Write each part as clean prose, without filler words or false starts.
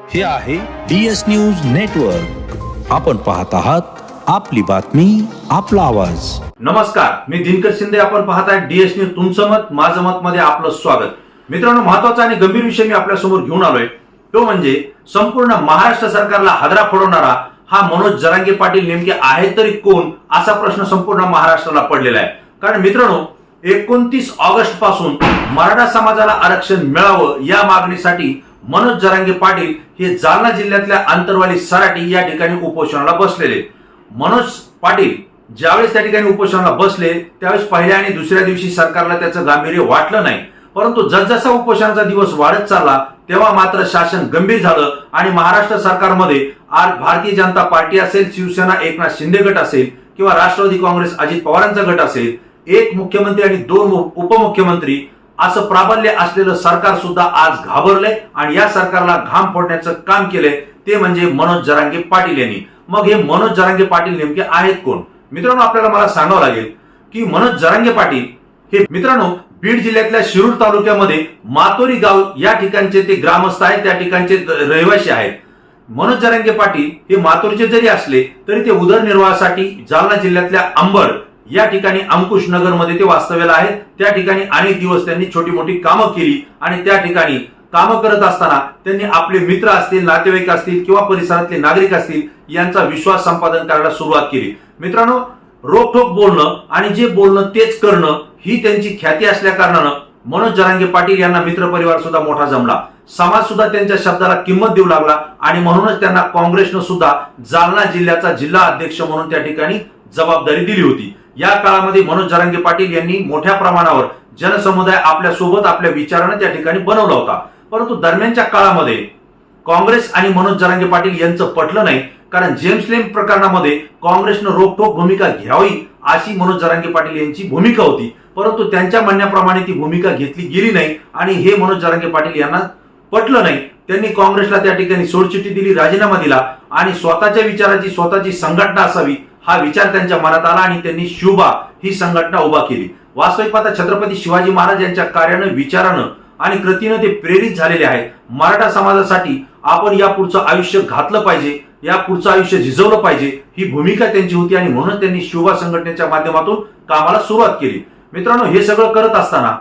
हे आहे DS news network. आपण पाहत आहात आपली बातमी आपला आवाज. नमस्कार, मी दिनकर शिंदे. आपण पाहत आहे DS न्यूज. तुमचं मत माझं मत मध्ये आपलं स्वागत. मित्रांनो, महत्त्वाचा आणि गंभीर विषय मी आपल्या समोर घेऊन आलोय. तो म्हणजे संपूर्ण महाराष्ट्र सरकारला हादरा फोडवणारा हा मनोज जरांगे पाटील नेमके आहेत तरी कोण, असा प्रश्न संपूर्ण महाराष्ट्राला पडलेला आहे. कारण मित्रांनो, 29 ऑगस्ट पासून मराठा समाजाला आरक्षण मिळावं या मागणीसाठी मनोज जरांगे पाटील हे जालना जिल्ह्यातल्या आंतरवाली सराटी या ठिकाणी उपोषणाला बसलेले. मनोज पाटील ज्यावेळेस त्या ठिकाणी उपोषणाला बसले त्यावेळेस पहिल्या आणि दुसऱ्या दिवशी सरकारला त्याचं गांभीर्य वाटलं नाही. परंतु जसजसा उपोषणाचा दिवस वाढत चालला तेव्हा मात्र शासन गंभीर झालं आणि महाराष्ट्र सरकारमध्ये आज भारतीय जनता पार्टी असेल, शिवसेना एकनाथ शिंदे गट असेल किंवा राष्ट्रवादी काँग्रेस अजित पवारांचा गट असेल, एक मुख्यमंत्री आणि 2 उपमुख्यमंत्री असं प्राबल्य असलेलं सरकार सुद्धा आज घाबरले आणि या सरकारला घाम फोडण्याचं काम केलंय ते म्हणजे मनोज जरांगे पाटील यांनी. मग हे मनोज जरांगे पाटील नेमके आहेत कोण? मित्रांनो, आपल्याला मला सांगावं लागेल की मनोज जरांगे पाटील हे मित्रांनो बीड जिल्ह्यातल्या शिरूर तालुक्यामध्ये मातोरी गाव या ठिकाणचे ते ग्रामस्थ आहेत, त्या ठिकाणचे रहिवासी आहेत. मनोज जरांगे पाटील हे मातोरीचे जरी असले तरी ते उदरनिर्वाहासाठी जालना जिल्ह्यातल्या अंबड या ठिकाणी अंकुश नगर मध्ये ते वास्तव्याला आहेत. त्या ठिकाणी अनेक दिवस त्यांनी छोटी मोठी कामं केली आणि त्या ठिकाणी कामं करत असताना त्यांनी आपले मित्र असतील, नातेवाईक असतील किंवा परिसरातले नागरिक असतील यांचा विश्वास संपादन करायला सुरुवात केली. मित्रांनो, रोखठोक बोलणं आणि जे बोलणं तेच करणं ही त्यांची ख्याती असल्या कारणानं मनोज जरांगे पाटील यांना मित्रपरिवार सुद्धा मोठा जमला. समाज सुद्धा त्यांच्या शब्दाला किंमत देऊ लागला आणि म्हणूनच त्यांना काँग्रेसनं सुद्धा जालना जिल्ह्याचा जिल्हा अध्यक्ष म्हणून त्या ठिकाणी जबाबदारी दिली होती. या काळामध्ये मनोज जरांगे पाटील यांनी मोठ्या प्रमाणावर जनसमुदाय आपल्या सोबत आपल्या विचाराने त्या ठिकाणी बनवला होता. परंतु दरम्यानच्या काळामध्ये काँग्रेस आणि मनोज जरांगे पाटील यांचं पटलं नाही. कारण जेम्स लेन प्रकरणामध्ये काँग्रेसनं रोखठोक भूमिका घ्यावी अशी मनोज जरांगे पाटील यांची भूमिका होती. परंतु त्यांच्या म्हणण्याप्रमाणे ती भूमिका घेतली गेली नाही आणि हे मनोज जरांगे पाटील यांना पटलं नाही. त्यांनी काँग्रेसला त्या ठिकाणी सोडचिठ्ठी दिली, राजीनामा दिला आणि स्वतःच्या विचाराची स्वतःची संघटना असावी हा विचार त्यांच्या मनात आला आणि त्यांनी शिवबा ही संघटना उभा केली. वास्तविक पाहता छत्रपती शिवाजी महाराज यांच्या कार्यानं, विचारानं आणि कृतीनं ते प्रेरित झालेले आहेत. मराठा समाजासाठी आपण या पुढचं आयुष्य घातलं पाहिजे, या पुढचं आयुष्य झिजवलं पाहिजे ही भूमिका त्यांची होती आणि म्हणून त्यांनी शिवबा संघटनेच्या माध्यमातून कामाला सुरुवात केली. मित्रांनो, हे सगळं करत असताना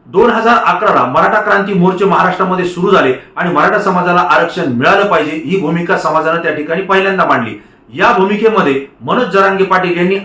2011ला मराठा क्रांती मोर्चे महाराष्ट्रामध्ये सुरू झाले आणि मराठा समाजाला आरक्षण मिळालं पाहिजे ही भूमिका समाजानं त्या ठिकाणी पहिल्यांदा मांडली. या भूमिकेमध्ये मनोज जरांगे पाटील यांनी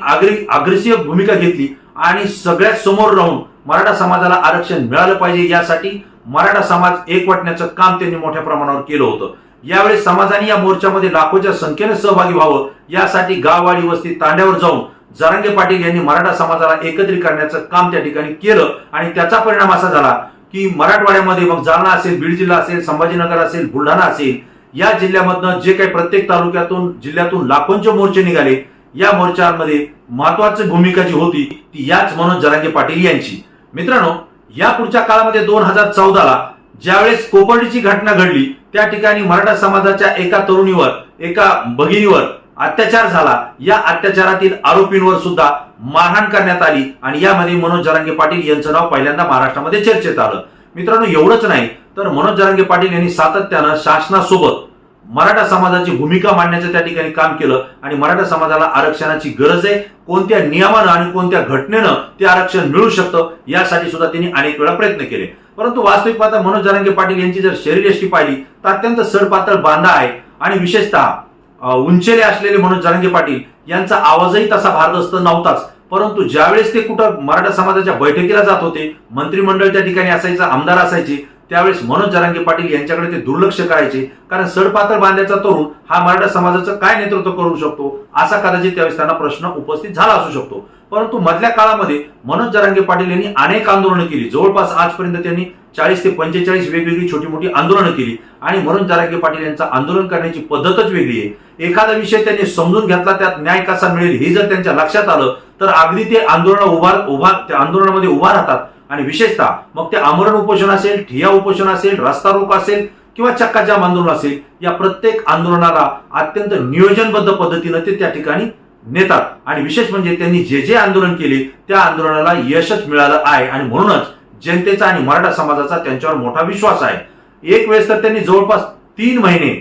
अग्रेसिव्ह भूमिका घेतली आणि सगळ्यात समोर राहून मराठा समाजाला आरक्षण मिळालं पाहिजे यासाठी मराठा समाज एकवटण्याचं काम त्यांनी मोठ्या प्रमाणावर केलं होतं. यावेळी समाजाने या मोर्चामध्ये लाखोच्या संख्येने सहभागी व्हावं यासाठी गाववाडी वस्ती तांड्यावर जाऊन जरांगे पाटील यांनी मराठा समाजाला एकत्रित करण्याचं काम त्या ठिकाणी केलं आणि त्याचा परिणाम असा झाला की मराठवाड्यामध्ये मग जालना असेल, बीड जिल्हा असेल, संभाजीनगर असेल, बुलढाणा असेल या जिल्ह्यामधनं जे काही प्रत्येक तालुक्यातून जिल्ह्यातून लाखोंचे मोर्चे निघाले. या मोर्चामध्ये महत्वाची भूमिका जी होती ती याच मनोज जरांगे पाटील यांची. मित्रांनो, या पुढच्या काळामध्ये 2014ला ज्यावेळेस कोपर्डीची घटना घडली त्या ठिकाणी मराठा समाजाच्या एका तरुणीवर, एका भगिनीवर अत्याचार झाला. या अत्याचारातील आरोपींवर सुद्धा मारहाण करण्यात आली आणि यामध्ये मनोज जरांगे पाटील यांचं नाव पहिल्यांदा महाराष्ट्रामध्ये चर्चेत आलं. मित्रांनो, एवढंच नाही तर मनोज जरांगे पाटील यांनी सातत्यानं शासनासोबत मराठा समाजाची भूमिका मांडण्याचं त्या ठिकाणी काम केलं आणि मराठा समाजाला आरक्षणाची गरज आहे, कोणत्या नियमानं आणि कोणत्या घटनेनं ते आरक्षण मिळू शकतं यासाठी सुद्धा त्यांनी अनेक वेळा प्रयत्न केले. परंतु वास्तविक पाहता मनोज जरांगे पाटील यांची जर शरीरयष्टी पाहिली तर अत्यंत सडपातळ बांधा आहे आणि विशेषतः उंचेले असलेले मनोज जरांगे पाटील यांचा आवाजही तसा भारदस्त नव्हताच. परंतु ज्यावेळेस ते कुठं मराठा समाजाच्या बैठकीला जात होते, मंत्रिमंडळ त्या ठिकाणी असायचं, आमदार असायचे, त्यावेळेस मनोज जरांगे पाटील यांच्याकडे ते दुर्लक्ष करायचे. कारण सडपातळ बांध्याचा तरुण हा मराठा समाजाचं काय नेतृत्व करू शकतो असा कदाचित त्यावेळेस त्यांना प्रश्न उपस्थित झाला असू शकतो. परंतु मधल्या काळामध्ये मनोज जरांगे पाटील यांनी अनेक आंदोलनं केली. जवळपास आजपर्यंत त्यांनी 40 ते 45 वेगवेगळी छोटी मोठी आंदोलनं केली आणि मनोज जरांगे पाटील यांचं आंदोलन करण्याची पद्धतच वेगळी आहे. एखादा विषय त्यांनी समजून घेतला, त्यात न्याय कसा मिळेल हे जर त्यांच्या लक्षात आलं तर अगदी ते त्या आंदोलनामध्ये उभा राहतात आणि विशेषतः मग ते आमरण उपोषण असेल, ठिय्या उपोषण असेल, रस्ता रोको असेल किंवा चक्का जाम आंदोलन असेल, या प्रत्येक आंदोलनाला अत्यंत नियोजनबद्ध पद्धतीनं ते त्या ठिकाणी नेतात आणि विशेष म्हणजे त्यांनी जे जे आंदोलन केले त्या आंदोलनाला यशच मिळालं आहे आणि म्हणूनच जनतेचा आणि मराठा समाजाचा त्यांच्यावर मोठा विश्वास आहे. एक वेळेस तर त्यांनी जवळपास 3 महिने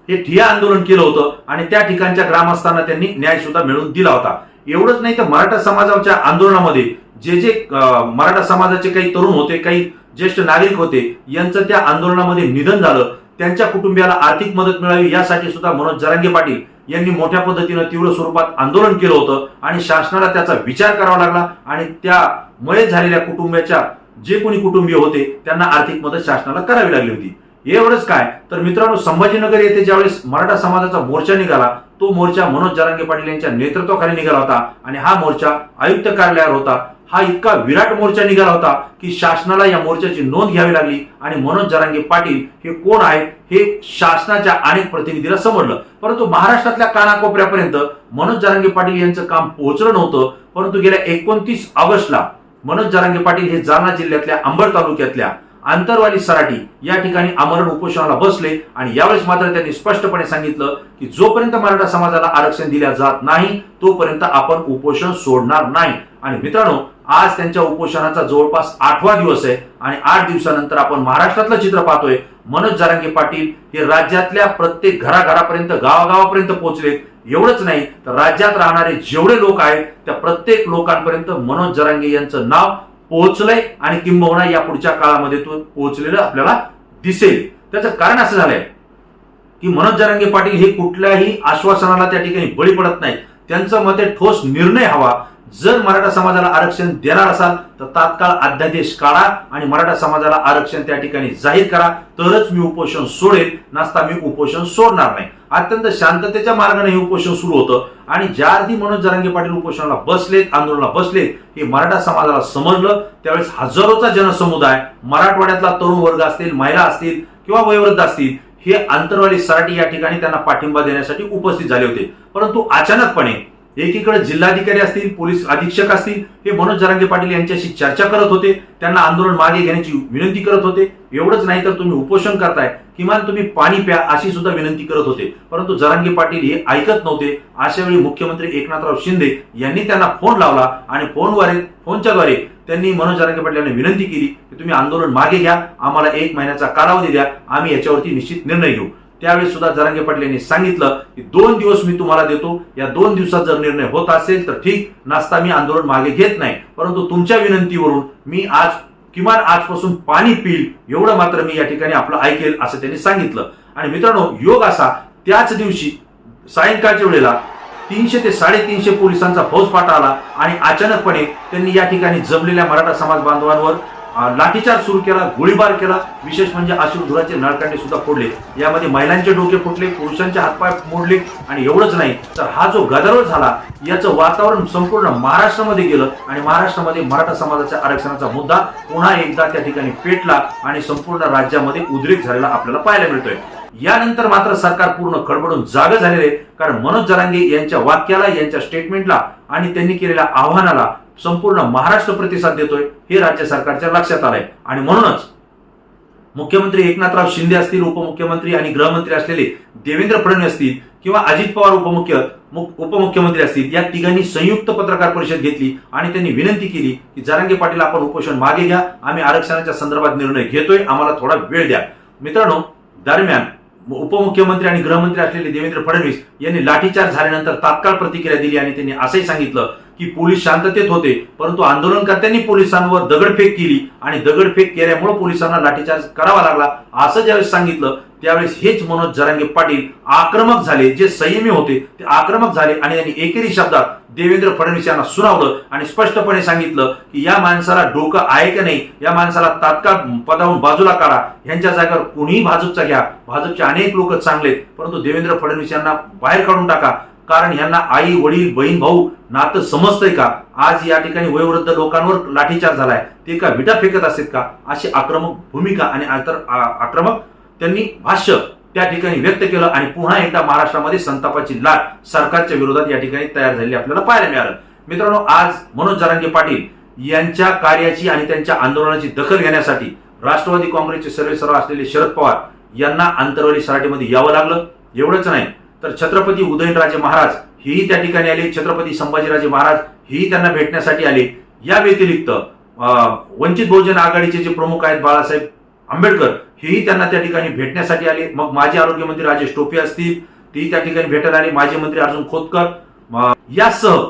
हे ठिय्या आंदोलन केलं होतं आणि त्या ठिकाणच्या ग्रामस्थांना त्यांनी न्याय सुद्धा मिळवून दिला होता. एवढंच नाही तर मराठा समाजाच्या आंदोलनामध्ये जे मराठा समाजाचे काही तरुण होते, काही ज्येष्ठ नागरिक होते, यांचं त्या आंदोलनामध्ये निधन झालं. त्यांच्या कुटुंबियाला आर्थिक मदत मिळावी यासाठी सुद्धा मनोज जरांगे पाटील यांनी मोठ्या पद्धतीनं तीव्र स्वरूपात आंदोलन केलं होतं आणि शासनाला त्याचा विचार करावा लागला आणि त्या मयत झालेल्या कुटुंबियाच्या जे कोणी कुटुंबीय होते त्यांना आर्थिक मदत शासनाला करावी लागली होती. एवढंच काय तर मित्रांनो, संभाजीनगर येथे ज्यावेळेस मराठा समाजाचा मोर्चा निघाला, तो मोर्चा मनोज जरांगे पाटील यांच्या नेतृत्वाखाली निघाला होता आणि हा मोर्चा आयुक्त कार्यालयावर होता. हा इतका विराट मोर्चा निघाला होता की शासनाला या मोर्चाची नोंद घ्यावी लागली आणि मनोज जरांगे पाटील हे कोण आहेत हे शासनाच्या अनेक प्रतिनिधीला समजलं. परंतु महाराष्ट्रातल्या कानाकोपऱ्यापर्यंत मनोज जरांगे पाटील यांचं काम पोहोचलं नव्हतं. परंतु गेल्या 29 ऑगस्टला मनोज जरांगे पाटील हे जालना जिल्ह्यातल्या अंबड तालुक्यातल्या आंतरवाली सराटी या ठिकाणी आमरण उपोषणाला बसले आणि यावेळेस मात्र त्यांनी स्पष्टपणे सांगितलं की जोपर्यंत मराठा समाजाला आरक्षण दिल्या जात नाही तोपर्यंत आपण उपोषण सोडणार नाही. आणि मित्रांनो, आज त्यांच्या उपोषणाचा जवळपास 8वा दिवस आहे आणि 8 दिवसानंतर आपण महाराष्ट्रातलं चित्र पाहतोय. मनोज जरांगे पाटील हे राज्यातल्या प्रत्येक घराघरापर्यंत, गावागावापर्यंत पोहोचले. एवढंच नाही तर राज्यात राहणारे जेवढे लोक आहेत त्या प्रत्येक लोकांपर्यंत मनोज जरांगे यांचं नाव पोहोचलंय आणि किंबहुना या पुढच्या काळामध्ये तो पोहोचलेलं आपल्याला दिसेल. त्याचं कारण असं झालंय की मनोज जरांगे पाटील हे कुठल्याही आश्वासनाला त्या ठिकाणी बळी पडत नाही. त्यांचं मते ठोस निर्णय हवा. जर मराठा समाजाला आरक्षण देणार असाल तर तात्काळ अध्यादेश काढा आणि मराठा समाजाला आरक्षण त्या ठिकाणी जाहीर करा, तरच मी उपोषण सोडेल, नसता मी उपोषण सोडणार नाही. अत्यंत शांततेच्या मार्गाने हे उपोषण सुरू होतं आणि ज्या अर्थी मनोज जरांगे पाटील उपोषणाला बसलेत, आंदोलनाला बसलेत, हे मराठा समाजाला समजलं. त्यावेळेस हजारोचा जनसमुदाय, मराठवाड्यातला तरुण वर्ग असतील, महिला असतील किंवा वयोवृद्ध असतील, हे आंतरवाली सराटी या ठिकाणी त्यांना पाठिंबा देण्यासाठी उपस्थित झाले होते. परंतु अचानकपणे एकीकडे जिल्हाधिकारी असतील, पोलीस अधीक्षक असतील, हे मनोज जरांगे पाटील यांच्याशी चर्चा करत होते, त्यांना आंदोलन मागे घेण्याची विनंती करत होते. एवढंच नाही तर तुम्ही उपोषण करताय, किमान तुम्ही पाणी प्या अशी सुद्धा विनंती करत होते. परंतु जरांगे पाटील हे ऐकत नव्हते. अशा वेळी मुख्यमंत्री एकनाथराव शिंदे यांनी त्यांना फोन लावला आणि फोनच्याद्वारे त्यांनी मनोज जरांगे पाटील यांना विनंती केली की तुम्ही आंदोलन मागे घ्या, आम्हाला 1 महिन्याचा कालावधी द्या, आम्ही याच्यावरती निश्चित निर्णय घेऊ. त्यावेळेस सुद्धा जरांगे पाटील यांनी सांगितलं की 2 दिवस मी तुम्हाला देतो, या 2 दिवसात जर निर्णय होत असेल तर ठीक, नसता मी आंदोलन मागे घेत नाही. परंतु तुमच्या विनंतीवरून मी किमान आजपासून पाणी पिईल, एवढं मात्र मी या ठिकाणी आपलं ऐकेल असं त्यांनी सांगितलं. आणि मित्रांनो, योग असा त्याच दिवशी सायंकाळच्या वेळेला 300 ते 350 पोलिसांचा फौजफाटा आला आणि अचानकपणे त्यांनी या ठिकाणी जमलेल्या मराठा समाज बांधवांवर लाठीचार्ज सुरू केला, गोळीबार केला. विशेष म्हणजे अश्रुधुराचे नळकांडे सुद्धा फोडले. यामध्ये महिलांचे डोके फुटले, पुरुषांचे हातपाय मोडले. आणि एवढंच नाही तर हा जो गदारोळ झाला याचं वातावरण संपूर्ण महाराष्ट्रामध्ये गेलं आणि महाराष्ट्रामध्ये मराठा समाजाच्या आरक्षणाचा मुद्दा पुन्हा एकदा त्या ठिकाणी पेटला आणि संपूर्ण राज्यामध्ये उद्रेक झालेला आपल्याला पाहायला मिळतोय. यानंतर मात्र सरकार पूर्ण खडबडून जागं झालेले, कारण मनोज जरांगे यांच्या वाक्याला, यांच्या स्टेटमेंटला आणि त्यांनी केलेल्या आव्हानाला संपूर्ण महाराष्ट्र प्रतिसाद देतोय हे राज्य सरकारच्या लक्षात आलंय. आणि म्हणूनच मुख्यमंत्री एकनाथराव शिंदे असतील, उपमुख्यमंत्री आणि गृहमंत्री असलेले देवेंद्र फडणवीस असतील किंवा अजित पवार उपमुख्यमंत्री असतील, या तिघांनी संयुक्त पत्रकार परिषद घेतली आणि त्यांनी विनंती केली की जरांगे पाटील आपण उपोषण मागे घ्या, आम्ही आरक्षणाच्या संदर्भात निर्णय घेतोय, आम्हाला थोडा वेळ द्या. मित्रांनो, दरम्यान उपमुख्यमंत्री आणि गृहमंत्री असलेले देवेंद्र फडणवीस यांनी लाठीचार्ज झाल्यानंतर तात्काळ प्रतिक्रिया दिली आणि त्यांनी असंही सांगितलं की पोलीस शांततेत होते, परंतु आंदोलनकर्त्यांनी पोलिसांवर दगडफेक केली आणि दगडफेक केल्यामुळे पोलिसांना लाठीचार्ज करावा लागला. असं ज्यावेळेस सांगितलं त्यावेळेस हेच मनोज जरांगे पाटील आक्रमक झाले. जे संयमी होते ते आक्रमक झाले आणि त्यांनी एकेरी शब्दात देवेंद्र फडणवीस यांना सुनावलं आणि स्पष्टपणे सांगितलं की या माणसाला डोकं आहे का नाही, या माणसाला तात्काळ पदावरून बाजूला काढा, ह्यांच्या जागेवर कोणीही भाजपचा घ्या, भाजपचे अनेक लोक चांगलेत, परंतु देवेंद्र फडणवीस यांना बाहेर काढून टाका, कारण यांना आई वडील बहीण भाऊ नातं समजतंय का? आज या ठिकाणी वयोवृद्ध लोकांवर लाठीचार्ज झालाय, ते का विटा फेकत असतात का? अशी आक्रमक भूमिका आणि आक्रमक त्यांनी भाष्य त्या ठिकाणी व्यक्त केलं आणि पुन्हा एकदा महाराष्ट्रामध्ये संतापाची लाट सरकारच्या विरोधात या ठिकाणी तयार झालेली आपल्याला पाहायला मिळालं. मित्रांनो, आज मनोज जरांगे पाटील यांच्या कार्याची आणि त्यांच्या आंदोलनाची दखल घेण्यासाठी राष्ट्रवादी काँग्रेसचे सर्वेसर्वा असलेले शरद पवार यांना आंतरवाली सराटीमध्ये यावं लागलं. एवढंच नाही तर छत्रपती उदयनराजे महाराज हेही त्या ठिकाणी आले, छत्रपती संभाजीराजे महाराज हेही त्यांना भेटण्यासाठी आले. या व्यतिरिक्त वंचित बहुजन आघाडीचे जे प्रमुख आहेत बाळासाहेब आंबेडकर हेही त्यांना त्या ठिकाणी भेटण्यासाठी आले. मग माजी आरोग्यमंत्री राजेश टोपे असतील, तेही त्या ठिकाणी भेटायला आले. माजी मंत्री अर्जुन खोतकर यासह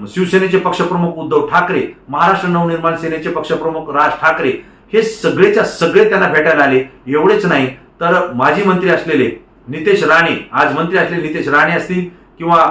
शिवसेनेचे पक्षप्रमुख उद्धव ठाकरे, महाराष्ट्र नवनिर्माण सेनेचे पक्षप्रमुख राज ठाकरे, हे सगळेच्या सगळे त्यांना भेटायला आले. एवढेच नाही तर माजी मंत्री असलेले नितेश राणे, आज मंत्री असलेले नितेश राणे असतील किंवा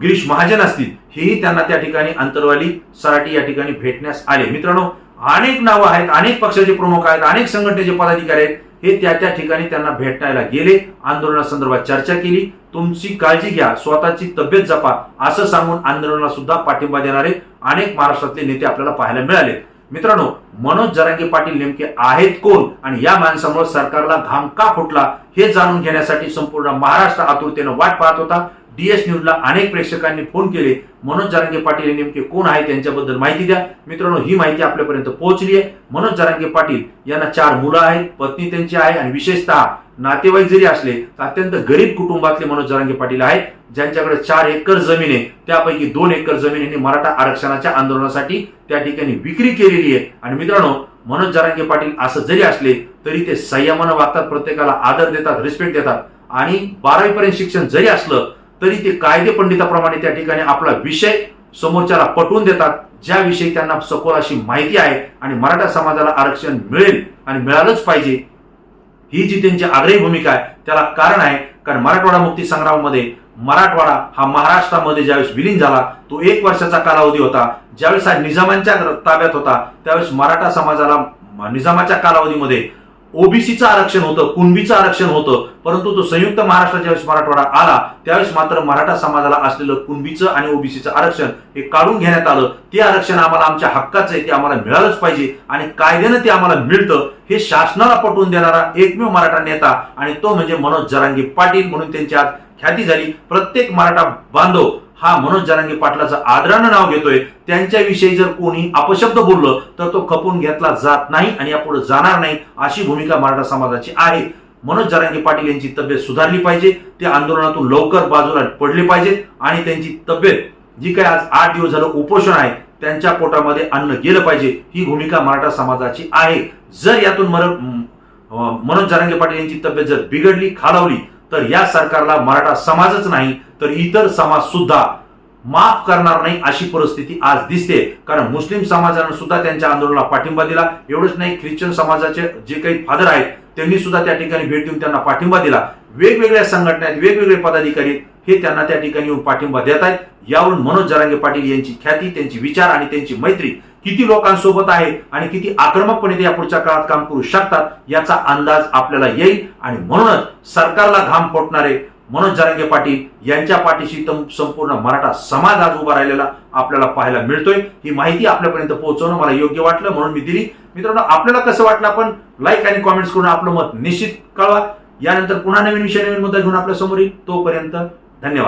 गिरीश महाजन असतील, हेही त्यांना त्या ठिकाणी अंतरवाली सराटी या ठिकाणी भेटण्यास आले. मित्रांनो, अनेक नावं आहेत, अनेक पक्षाचे प्रमुख आहेत, अनेक संघटनेचे पदाधिकारी आहेत, हे त्या ठिकाणी त्यांना भेटायला गेले. आंदोलनासंदर्भात चर्चा केली. तुमची काळजी घ्या, स्वतःची तब्येत जपा असं सांगून आंदोलनाला सुद्धा पाठिंबा देणारे अनेक महाराष्ट्रातले नेते आपल्याला पाहायला मिळाले. मित्रांनो, मनोज जरांगे पाटील नेमके आहेत कोण आणि या माणसामुळे सरकारला घाम का फुटला हे जाणून घेण्यासाठी संपूर्ण महाराष्ट्र आतुरतेनं वाट पाहत होता. DS न्यूजला अनेक प्रेक्षकांनी फोन केले. मनोज जरांगे पाटील हे नेमके कोण आहे, त्यांच्याबद्दल माहिती द्या. मित्रांनो, ही माहिती आपल्यापर्यंत पोहोचली आहे. मनोज जरांगे पाटील यांना 4 मुलं आहेत, पत्नी त्यांची आहे आणि विशेषतः नातेवाईक जरी असले तर अत्यंत गरीब कुटुंबातले मनोज जरांगे पाटील आहेत, ज्यांच्याकडे 4 एकर जमीन आहे. त्यापैकी 2 एकर जमीन यांनी मराठा आरक्षणाच्या आंदोलनासाठी त्या ठिकाणी विक्री केलेली आहे. आणि मित्रांनो, मनोज जरांगे पाटील असं जरी असले तरी ते संयमानं वागतात, प्रत्येकाला आदर देतात, रिस्पेक्ट देतात आणि 12वी पर्यंत शिक्षण जरी असलं तरी ते कायदे पंडिताप्रमाणे त्या ठिकाणी आपला विषय समोरच्याला पटवून देतात, ज्याविषयी त्यांना सखोल अशी माहिती आहे आणि मराठा समाजाला आरक्षण मिळेल आणि मिळालंच पाहिजे, ही जी त्यांची आग्रही भूमिका आहे त्याला कारण आहे. कारण मराठवाडा मुक्ती संग्रामामध्ये मराठवाडा हा महाराष्ट्रामध्ये ज्यावेळेस विलीन झाला, तो 1 वर्षाचा कालावधी होता. ज्यावेळेस हा निजामांच्या ताब्यात होता त्यावेळेस मराठा समाजाला निजामाच्या कालावधीमध्ये ओबीसीचं आरक्षण होतं, कुणबीचं आरक्षण होतं. परंतु तो संयुक्त महाराष्ट्र ज्यावेळेस मराठवाडा आला त्यावेळेस मात्र मराठा समाजाला असलेलं कुणबीचं आणि ओबीसीचं आरक्षण हे काढून घेण्यात आलं. ते आरक्षण आम्हाला आमच्या हक्काचं आहे, ते आम्हाला मिळालंच पाहिजे आणि कायद्यानं ते आम्हाला मिळतं हे शासनाला पटवून देणारा एकमेव मराठा नेता आणि तो म्हणजे मनोज जरांगे पाटील म्हणून त्यांची आज ख्याती झाली. प्रत्येक मराठा बांधव हा मनोज जरांगे पाटलाचं आदरानं नाव घेतोय. त्यांच्याविषयी जर कोणी अपशब्द बोललं तर तो खपून घेतला जात नाही आणि यापुढे जाणार नाही, अशी भूमिका मराठा समाजाची आहे. मनोज जरांगे पाटील यांची तब्येत सुधारली पाहिजे, ते आंदोलनातून लवकर बाजूला पडले पाहिजेत आणि त्यांची तब्येत जी काय आज 8 दिवस झालं उपोषण आहे त्यांच्या पोटामध्ये अन्न गेलं पाहिजे, ही भूमिका मराठा समाजाची आहे. जर यातून मनोज जरांगे पाटील यांची तब्येत जर बिघडली, खालावली तर या सरकारला मराठा समाजच नाही तर इतर समाज सुद्धा माफ करणार नाही, अशी परिस्थिती आज दिसते. कारण मुस्लिम समाजानं सुद्धा त्यांच्या आंदोलनाला पाठिंबा दिला. एवढंच नाही, ख्रिश्चन समाजाचे जे काही फादर आहेत त्यांनी सुद्धा त्या ठिकाणी भेट देऊन त्यांना पाठिंबा दिला. वेगवेगळ्या संघटना आहेत, वेगवेगळे पदाधिकारी हे त्यांना त्या ठिकाणी येऊन पाठिंबा देत आहेत. यावरून मनोज जरांगे पाटील यांची ख्याती, त्यांची विचार आणि त्यांची मैत्री किती लोकांसोबत आहे आणि किती आक्रमकपणे ते या पुढच्या काळात काम करू शकतात याचा अंदाज आपल्याला येईल. आणि म्हणूनच सरकारला घाम फुटणारे मनोज जरांगे पाटील यांच्या पाठीशी संपूर्ण मराठा समाज आज उभा राहिलेला आपल्याला पाहायला मिळतोय. ही माहिती आपल्यापर्यंत पोहोचवणं मला योग्य वाटलं म्हणून मी दिली. मित्रांनो, आपल्याला कसं वाटलं आपण लाईक आणि कॉमेंट्स करून आपलं मत निश्चित कळवा. यानंतर पुन्हा नवीन विषय, नवीन मुद्दा घेऊन आपल्या समोर येईल. तोपर्यंत धन्यवाद.